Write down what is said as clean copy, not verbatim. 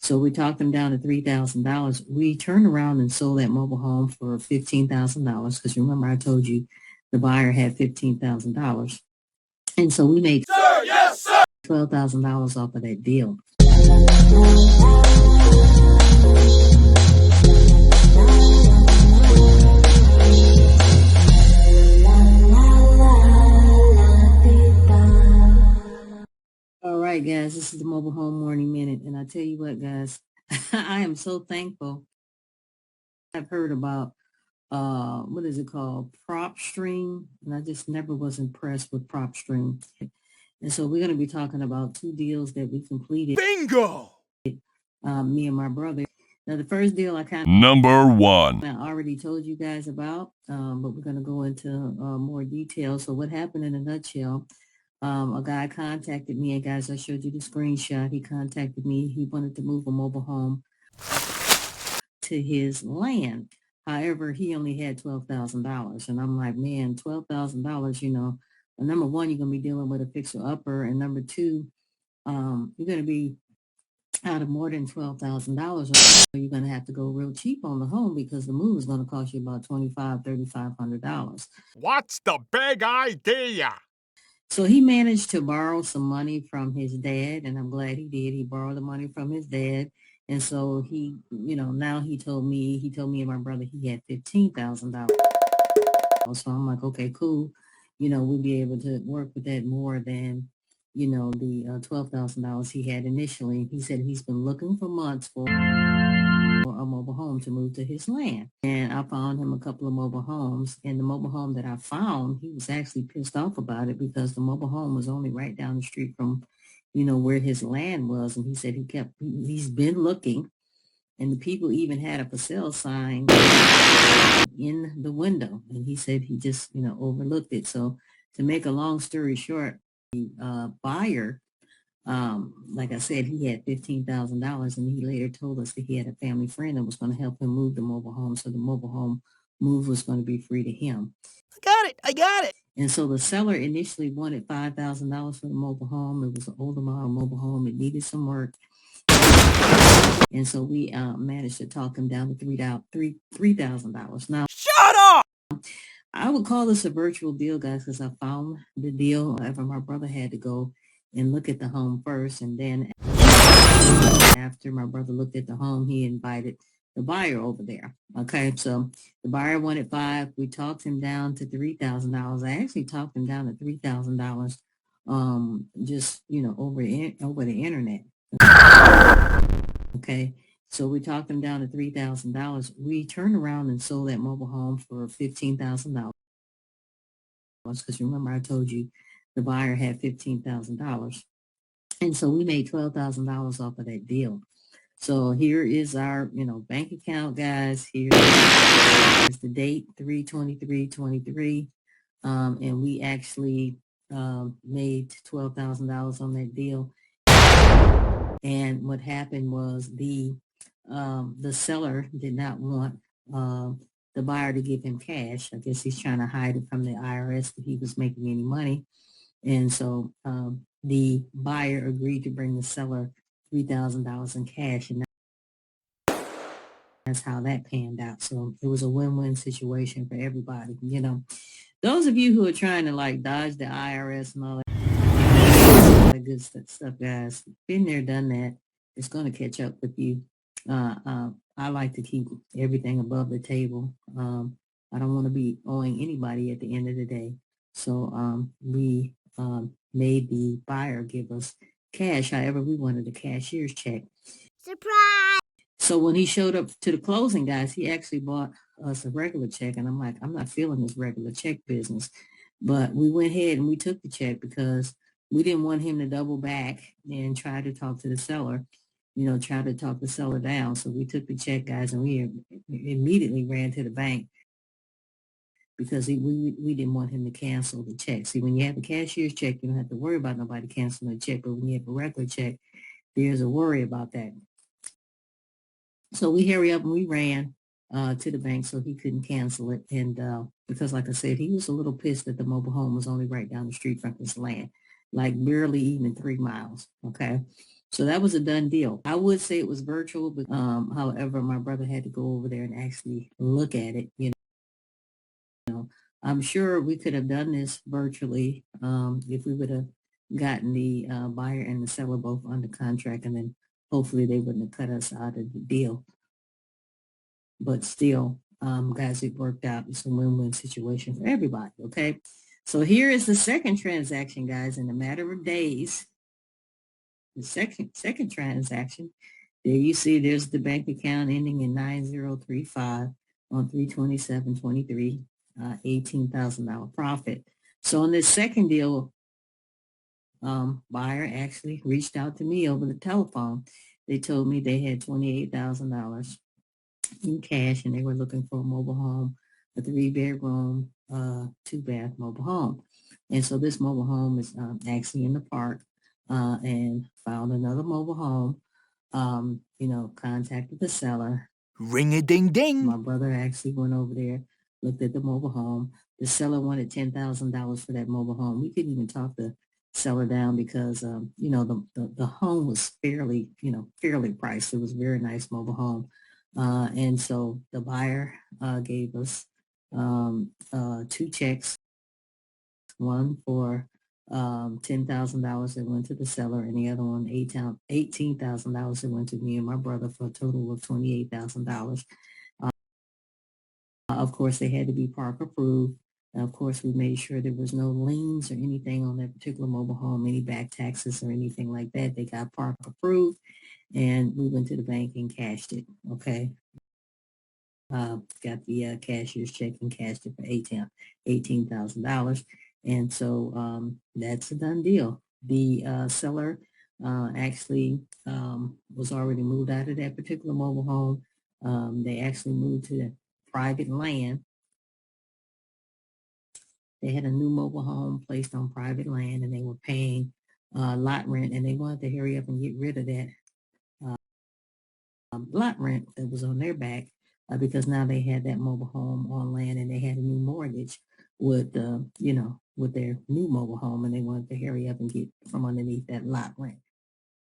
So we talked him down to $3,000. We turned around and sold that mobile home for $15,000 because remember I told you the buyer had $15,000. And so we made $12,000 off of that deal. All right, guys, this is the Mobile Home Morning Minute. And I tell you what, guys, I am so thankful. I've heard about, what is it called? Prop Stream. And I just never was impressed with Prop Stream. And so we're going to be talking about two deals that we completed. Bingo! Me and my brother. Now, the first deal Number one. I already told you guys about, but we're going to go into more detail. So what happened in a nutshell, a guy contacted me, and guys, I showed you the screenshot. He contacted me. He wanted to move a mobile home to his land. However, he only had $12,000. And I'm like, man, $12,000, number one, you're going to be dealing with a fixer-upper. And number two, you're going to be out of more than $12,000, so you're going to have to go real cheap on the home because the move is going to cost you about $3,500. What's the big idea? So he managed to borrow some money from his dad, and I'm glad he did. He borrowed the money from his dad. And so he, now he told me and my brother he had $15,000. So I'm like, okay, cool. We'll be able to work with that more than the $12,000 he had initially. He said he's been looking for months for a mobile home to move to his land. And I found him a couple of mobile homes. And the mobile home that I found, he was actually pissed off about it because the mobile home was only right down the street from, where his land was. And he said he's been looking. And the people even had a for sale sign in the window. And he said he just, overlooked it. So to make a long story short, the buyer, like I said, he had $15,000, and he later told us that he had a family friend that was going to help him move the mobile home. So the mobile home move was going to be free to him. I got it. And so the seller initially wanted $5,000 for the mobile home. It was an older model mobile home. It needed some work. And so we managed to talk him down to $3,000. Now, shut up! I would call this a virtual deal, guys, because I found the deal. However, my brother had to go and look at the home first. And then after my brother looked at the home, he invited the buyer over there. Okay, so the buyer wanted $5,000. We talked him down to $3,000. I actually talked him down to $3,000 just, over the internet. Okay, so we talked him down to $3,000. We turned around and sold that mobile home for $15,000 because remember I told you the buyer had $15,000. And so we made $12,000 off of that deal. So here is our, bank account, guys. Here's the date, 3/23/23. And we actually made $12,000 on that deal. And what happened was the seller did not want the buyer to give him cash. I guess he's trying to hide it from the IRS that he was making any money. And so the buyer agreed to bring the seller $3,000 in cash. And that's how that panned out. So it was a win-win situation for everybody. Those of you who are trying to like dodge the IRS and all that good stuff, guys, been there, done that. It's going to catch up with you. I like to keep everything above the table. I don't want to be owing anybody at the end of the day. So we made the buyer give us cash. However, we wanted a cashier's check. Surprise! So when he showed up to the closing, guys, he actually bought us a regular check. And I'm like, I'm not feeling this regular check business. But we went ahead and we took the check because we didn't want him to double back and try to talk to the seller, try to talk the seller down. So we took the check, guys, and we immediately ran to the bank because we didn't want him to cancel the check. See, when you have a cashier's check, you don't have to worry about nobody canceling the check. But when you have a regular check, there's a worry about that. So we hurry up and we ran to the bank so he couldn't cancel it. And because, like I said, he was a little pissed that the mobile home was only right down the street from his land, like barely even 3 miles. Okay. So that was a done deal. I would say it was virtual, but however, my brother had to go over there and actually look at it. I'm sure we could have done this virtually if we would have gotten the buyer and the seller both under contract, and then hopefully they wouldn't have cut us out of the deal. But still, guys, it worked out. It's a win-win situation for everybody. Okay, so here is the second transaction, guys. In a matter of days, the second transaction. There you see there's the bank account ending in 9035 on 32723, $18,000 profit. So on this second deal, buyer actually reached out to me over the telephone. They told me they had $28,000 in cash and they were looking for a mobile home, a 3-bedroom, 2-bath mobile home. And so this mobile home is actually in the park, and found another mobile home. Contacted the seller. Ring-a-ding-ding. My brother actually went over there, looked at the mobile home. The seller wanted $10,000 for that mobile home. We couldn't even talk the seller down because, the home was fairly priced. It was a very nice mobile home. And so the buyer gave us 2 checks, one for $10,000 that went to the seller, and the other one $18,000 that went to me and my brother for a total of $28,000. Of course, they had to be park approved. And of course, we made sure there was no liens or anything on that particular mobile home, any back taxes or anything like that. They got park approved, and we went to the bank and cashed it. Okay. Got the cashier's check and cashed it for $18,000. And so that's a done deal. The seller actually was already moved out of that particular mobile home. They actually moved to the private land. They had a new mobile home placed on private land, and they were paying lot rent, and they wanted to hurry up and get rid of that lot rent that was on their back, because now they had that mobile home on land, and they had a new mortgage with with their new mobile home, and they wanted to hurry up and get from underneath that lot rent.